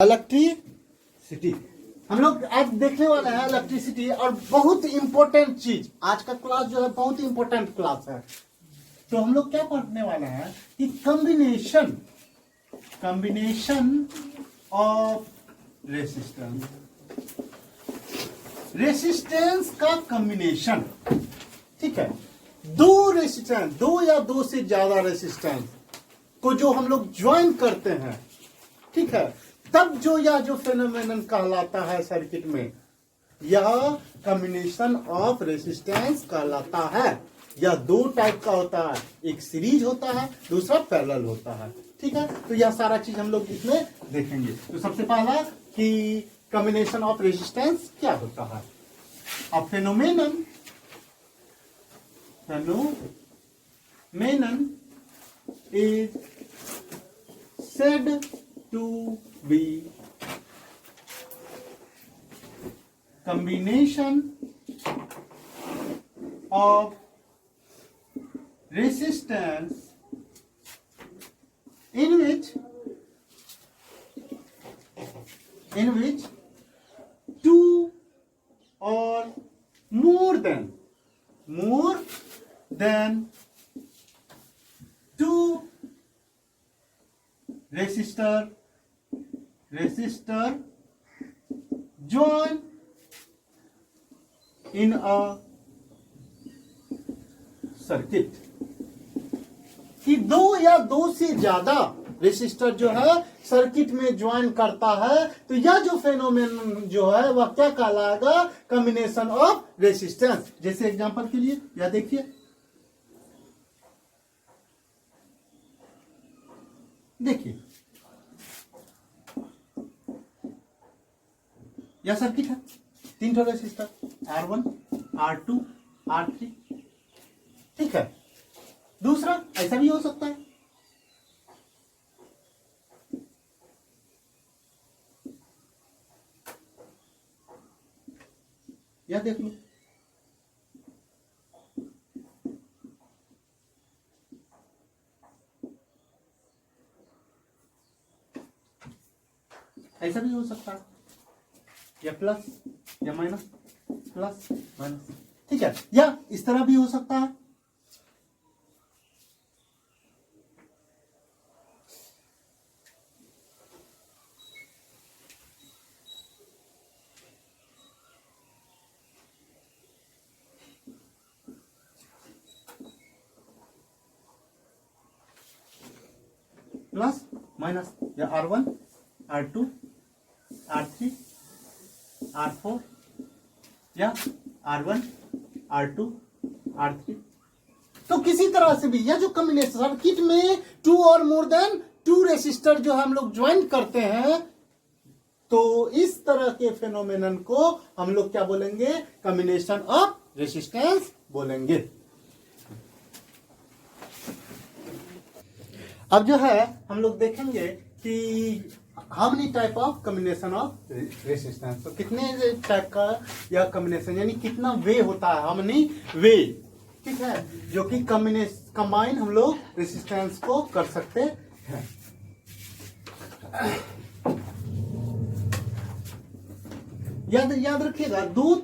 Electricity हम लोग आज देखने वाले हैं इलेक्ट्रिसिटी। और बहुत इंपॉर्टेंट चीज, आज का क्लास जो है बहुत इंपॉर्टेंट क्लास है। तो हम लोग क्या पढ़ने वाले हैं कि कॉम्बिनेशन ऑफ रेसिस्टेंस का कॉम्बिनेशन। ठीक है, दो रेसिस्टेंस, दो या दो से ज्यादा रेसिस्टेंस को जो हम लोग ज्वाइन करते हैं, ठीक है, तब जो फेनोमेनन कहलाता है सर्किट में, यह कॉम्बिनेशन ऑफ रेसिस्टेंस कहलाता है। यह दो टाइप का होता है, एक सीरीज होता है, दूसरा पैरेलल होता है। ठीक है, तो यह सारा चीज हम लोग इसमें देखेंगे। तो सबसे पहला कि कॉम्बिनेशन ऑफ रेसिस्टेंस क्या होता है। अ phenomenon is said to be combination of resistance in which two or more than two resistor join in a circuit. कि दो या दो से ज्यादा रेसिस्टर जो है सर्किट में ज्वाइन करता है, तो यह जो फेनोमेनन जो है वह क्या कहलाएगा, कॉम्बिनेशन ऑफ रेसिस्टेंस। जैसे एग्जांपल के लिए यह देखिए, यह सर्किट है, तीन ठो रेसिस्टर R1, R2, R3। ठीक है, दूसरा ऐसा भी हो सकता है, यह देख लो, ऐसा भी हो सकता है, या प्लस या माइनस, प्लस माइनस। ठीक है, या इस तरह भी हो सकता है। प्लस माइनस, या R1, R2, R3, R4, या R1, R2, R3। तो किसी तरह से भी यह जो कॉम्बिनेशन सर्किट में टू और मोर देन टू रेसिस्टर जो हम लोग ज्वाइन करते हैं, तो इस तरह के फेनोमेनन को हम लोग क्या बोलेंगे, कॉम्बिनेशन ऑफ रेसिस्टेंस बोलेंगे। अब जो है हम लोग देखेंगे कि how many type of combination of resistance. तो कितने टाइप का यह कॉम्बिनेशन, यानी कितना वे होता है, हाउ मेनी वे, ठीक है, जो कि कंबाइन हम लोग रेसिस्टेंस को कर सकते हैं। याद रखिएगा, दो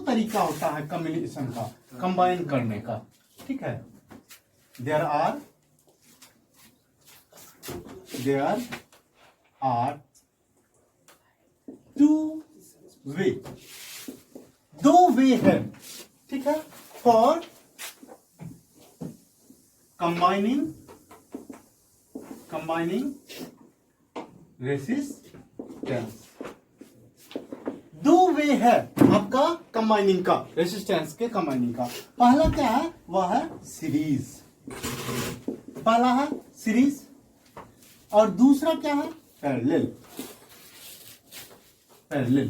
तरीका होता है कॉम्बिनेशन का, कंबाइन करने का। ठीक है, देयर आर टू वे, दो वे है, ठीक है, फॉर कंबाइनिंग रेसिस्टेंस। दो वे है आपका कंबाइनिंग का, रेसिस्टेंस के कंबाइनिंग का। पहला क्या है, वह है सीरीज, पहला है सीरीज, और दूसरा क्या है, पैरेलल।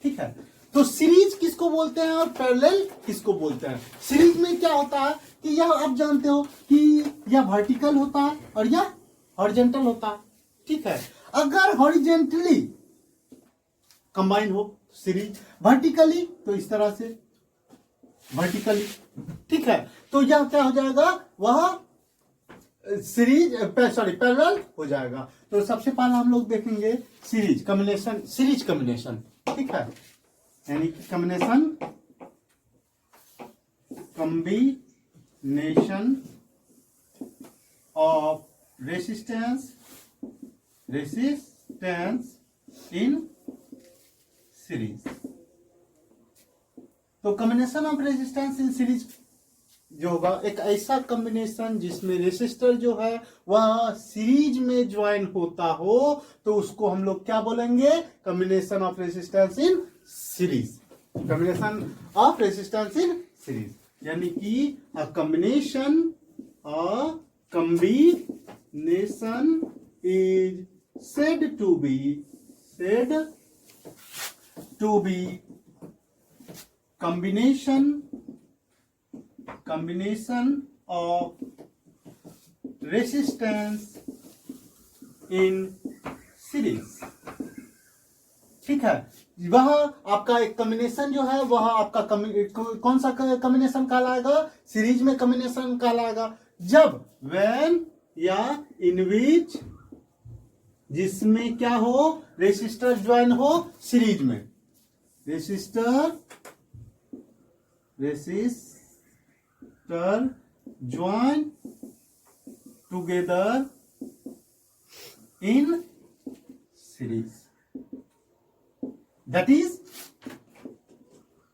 ठीक है, तो सीरीज किसको बोलते हैं और पैरेलल किसको बोलते हैं। सीरीज में क्या होता है कि यह आप जानते हो कि यह वर्टिकल होता है और यह हॉरिजॉन्टल होता है। ठीक है, अगर हॉरिजॉन्टली कंबाइन हो सीरीज, वर्टिकली तो इस तरह से वर्टिकली। ठीक है, तो यह क्या हो जाएगा, वह सीरीज सॉरी पैरेलल हो जाएगा। तो सबसे पहले हम लोग देखेंगे सीरीज कम्बिनेशन, ठीक है, यानी कि combination of resistance in series. तो combination of resistance in series जो होगा, एक ऐसा कॉम्बिनेशन जिसमें रेसिस्टर जो है वह सीरीज में ज्वाइन होता हो, तो उसको हम लोग क्या बोलेंगे, combination of resistance in series. Combination of resistance in series यानी कि combination is said to be combination of resistance in series, ठीक है। वह आपका एक कॉम्बिनेशन जो है वह आपका कौन सा कॉम्बिनेशन कहलाएगा, सीरीज में कॉम्बिनेशन कहलाएगा जब व्हेन या इन विच, जिसमें क्या हो, रेसिस्टर ज्वाइन हो सीरीज में, resistor join together in series. That is,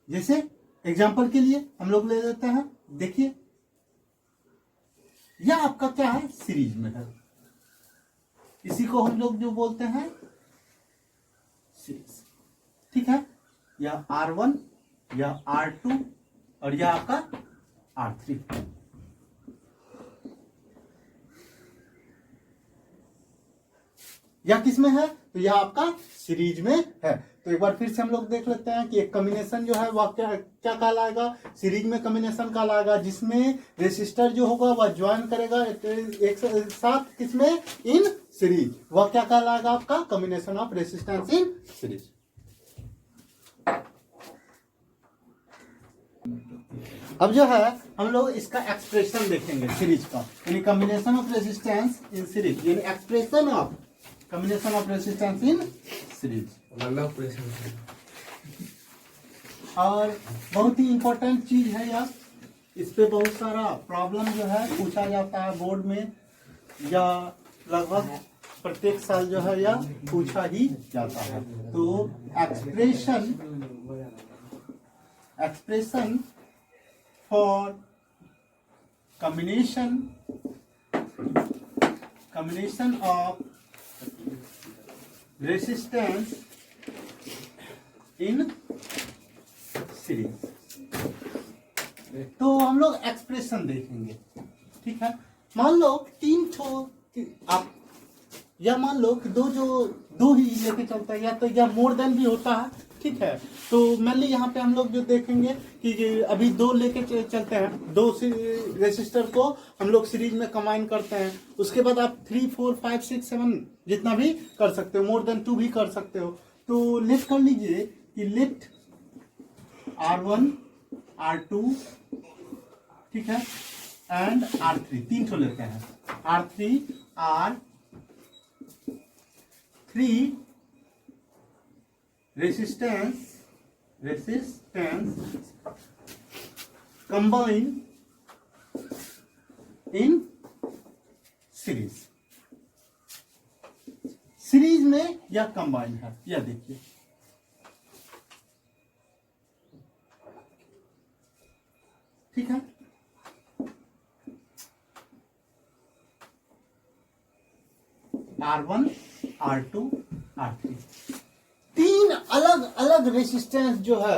जैसे एग्जांपल के लिए हम लोग ले लेते हैं, देखिए यह आपका क्या है, सीरीज में है, इसी को हम लोग जो बोलते हैं सीरीज, ठीक है। यह R1, यह R2 और यह आपका R3। यह किस में है, तो यह आपका सीरीज में है। तो एक बार फिर से हम लोग देख लेते हैं कि एक कॉम्बिनेशन जो है वह क्या क्या कहलाएगा, सीरीज में कॉम्बिनेशन कहलाएगा जिसमें रेसिस्टर जो होगा वह ज्वाइन करेगा एक साथ, किसमें, इन सीरीज, वह क्या कहलाएगा आपका, combination of resistance in series. अब जो है हम लोग इसका एक्सप्रेशन देखेंगे सीरीज का, यानी combination of resistance in series, यानी expression of combination of resistance in series. और बहुत ही इंपॉर्टेंट चीज है यह, इस पे बहुत सारा प्रॉब्लम जो है पूछा जाता है बोर्ड में, या लगभग प्रत्येक साल जो है यह पूछा ही जाता है। तो expression for combination of resistance in series। तो हम लोग एक्सप्रेशन देखेंगे, ठीक है। मान लो तीन ठो आप, या मान लो कि दो ही लेके चलता है, या तो या मोर देन भी होता है, ठीक है। तो मेनली यहाँ पे हम लोग जो देखेंगे कि अभी दो लेके चलते हैं, दो रेसिस्टर को हम लोग सीरीज में कंबाइन करते हैं, उसके बाद आप 3, 4, 5, 6, 7 जितना भी कर सकते हो, मोर देन 2 भी कर सकते हो। तो लेट कर लीजिए कि लेट R1, R2, ठीक है, एंड R3, तीन ठो लेते हैं, R3, R3 resistance combine in series. Series में यह कंबाइन है, यह देखिए, ठीक है। R1, R2, R3 तीन अलग अलग रेसिस्टेंस जो है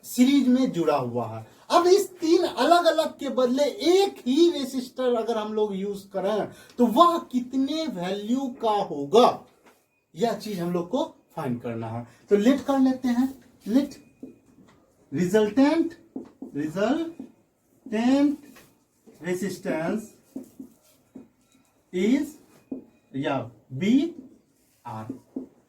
सीरीज में जुड़ा हुआ है। अब इस तीन अलग अलग के बदले एक ही रेसिस्टर अगर हम लोग यूज करें तो वह कितने वैल्यू का होगा, यह चीज हम लोग को फाइंड करना है। तो लेट कर लेते हैं, लेट रिजल्टेंट रेसिस्टेंस इज या बी आर।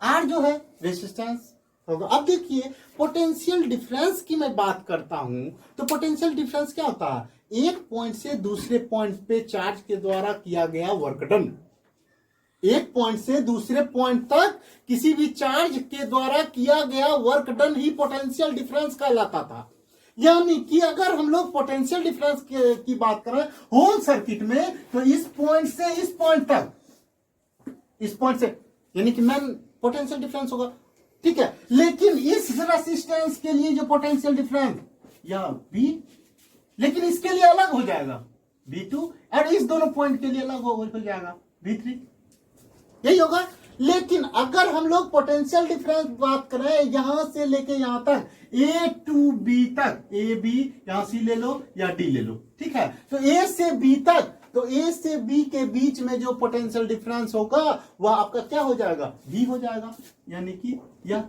आर जो है रेसिस्टेंस होगा। अब देखिए पोटेंशियल डिफरेंस की मैं बात करता हूं तो पोटेंशियल डिफरेंस क्या होता है, एक पॉइंट से दूसरे पॉइंट पे चार्ज के द्वारा किया गया वर्क डन। एक पॉइंट से दूसरे पॉइंट तक किसी भी चार्ज के द्वारा किया गया वर्क डन ही पोटेंशियल डिफरेंस कहलाता था। यानी कि अगर हम लोग पोटेंशियल डिफरेंस की बात करें होल सर्किट में, तो इस पॉइंट से इस पॉइंट तक, इस पॉइंट से यानी कि मैन पोटेंशियल डिफरेंस होगा, ठीक है। लेकिन इस रेसिस्टेंस के लिए जो पोटेंशियल डिफरेंस या बी, लेकिन इसके लिए अलग हो जाएगा V2, और इस दोनों पॉइंट के लिए अलग हो जाएगा V3, यही होगा। लेकिन अगर हम लोग पोटेंशियल डिफरेंस बात करें यहां से लेके यहां तक A टू B तक, ए बी यहां C ले लो या D ले लो, ठीक है। तो A से B तक, तो A से B के बीच में जो पोटेंशियल डिफरेंस होगा वह आपका क्या हो जाएगा, V हो जाएगा, यानी कि यह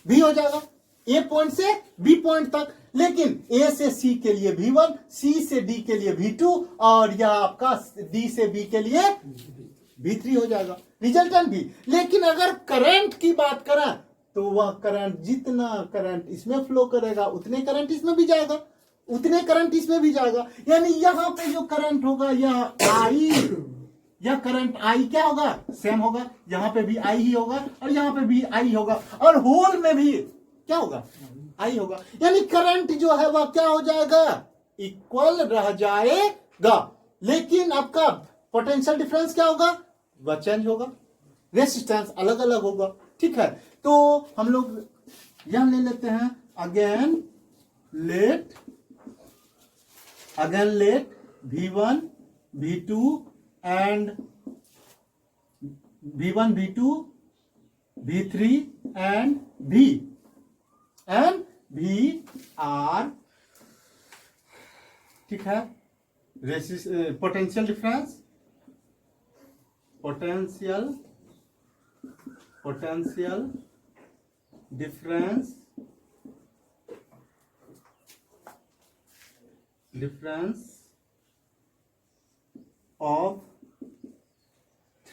V हो जाएगा A पॉइंट से B पॉइंट तक। लेकिन A से C के लिए V1, C से D के लिए V2 और यह आपका D से B के लिए V3 हो जाएगा, रिजल्टेंट भी। लेकिन अगर करंट की बात करें तो वह करंट, जितना करंट इसमें फ्लो करेगा उतने करंट इसमें भी जाएगा, उतने करंट इसमें भी जाएगा। यानी यहां पे जो करंट होगा यह I, यह करंट I क्या होगा, सेम होगा, यहां पे भी I ही होगा और यहां पे भी I होगा, और होल में भी क्या होगा, I होगा। यानी करंट जो है वह क्या हो जाएगा, इक्वल रह जाएगा। लेकिन आपका पोटेंशियल डिफरेंस क्या होगा, वह चेंज होगा, रेसिस्टेंस अलग अलग होगा, ठीक है। तो हम लोग यह ले लेते हैं, again let V1 V2 and V1 V2 V3 and V are, ठीक है। Potential difference, potential difference of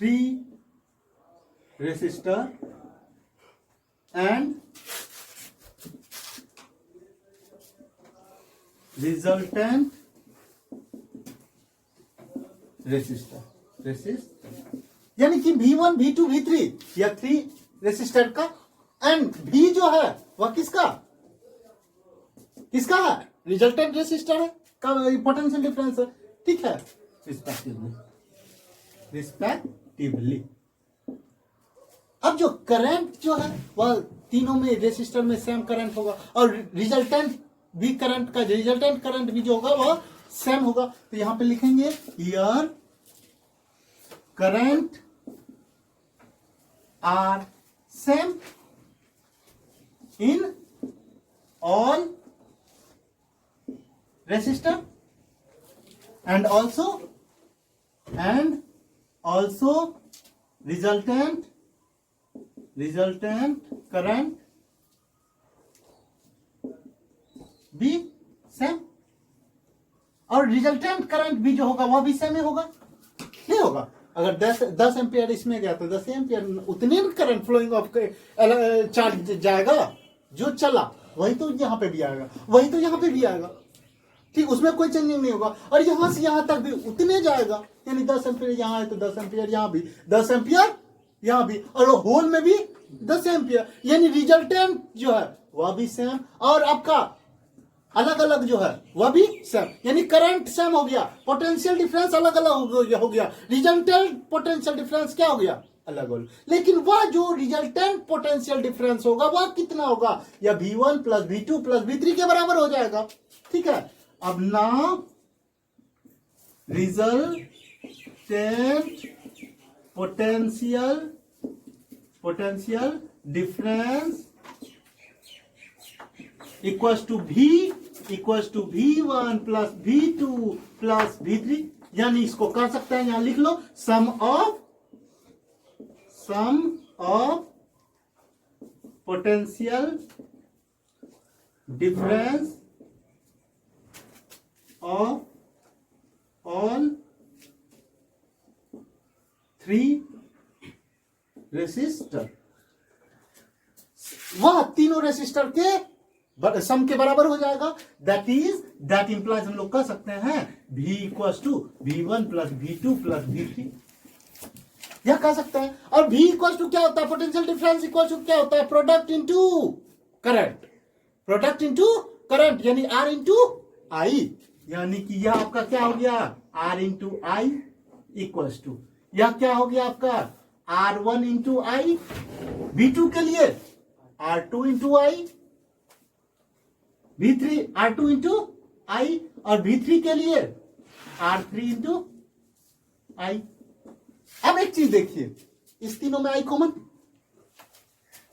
3 resistor and resultant resistor, यानी कि V1 V2 V3 या 3 रेसिस्टर का, एंड V जो है वह किसका है, रिजल्टेंट रेसिस्टर है का पोटेंशियल डिफरेंस है, ठीक है, रिस्पेक्टिवली। अब जो करंट जो है वह तीनों में रेसिस्टर में सेम करंट होगा, और रिजल्टेंट भी करंट का, रिजल्टेंट करंट भी जो होगा वह सेम होगा। तो यहां पे लिखेंगे here current are same in all resistor and also resultant current भी सेम, और रिजल्टेंट करंट भी जो होगा वह भी सेम ही होगा, नहीं होगा। अगर 10 एम्पियर इसमें गया तो 10 एम्पियर उतने करंट फ्लोइंग ऑफ चार्ज जाएगा, जो चला वही तो यहां पे भी आएगा, वही तो यहां पे भी आएगा, ठीक, उसमें कोई चेंजिंग नहीं होगा। और यहां से यहां तक भी उतने जाएगा, यानी 10 एम्पियर यहां है तो 10 एम्पियर यहां भी, 10 एम्पियर यहां भी, और होल में भी 10 एम्पियर, यानी रिजल्टेंट जो है वह भी सेम, और आपका अलग अलग जो है वह भी सेम, यानी करंट सेम हो गया, पोटेंशियल डिफरेंस अलग अलग हो गया, रिजल्टेंट पोटेंशियल डिफरेंस क्या हो गया, अलग अलग। लेकिन वह जो रिजल्टेंट पोटेंशियल डिफरेंस होगा वह कितना होगा, या V1 plus V2 plus V3 के बराबर हो जाएगा, ठीक है। अब now resultant potential difference equals to V1 plus V2 plus V3, यानी इसको कर सकते हैं, यहां लिख लो sum of potential difference of all 3 resistor, वह तीनों रेसिस्टर के सम के बराबर हो जाएगा। दैट इंप्लाइज हम लोग कह सकते हैं V equal to V1 plus V2 plus V3, यह कह सकते हैं। और V इक्वल टू क्या होता है, पोटेंशियल डिफरेंस इक्वल टू क्या होता है, product into current, product into current यानी R इंटू आई, यानी कि यह आपका क्या हो गया R into I equal to, यह क्या हो गया आपका R1 इंटू आई, V2 के लिए R2 इंटू आई, V3 R2 इंटू आई, और V3 के लिए R3 इंटू आई। अब एक चीज देखिए, इस तीनों में आई कॉमन,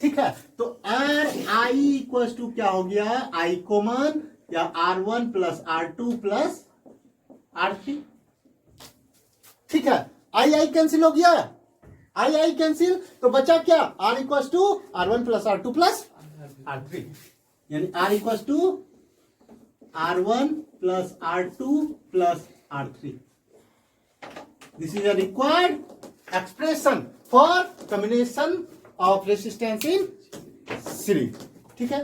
ठीक है, तो R आई इक्वल टू क्या हो गया, आई कॉमन या R1 plus R2 plus R3, ठीक है। आई कैंसिल हो गया, आई कैंसिल, तो बचा क्या, R equal to R1 plus R2 plus R3, यानी R equal to R1 plus R2 plus R3। This is a required expression for combination of resistance in series, ठीक है।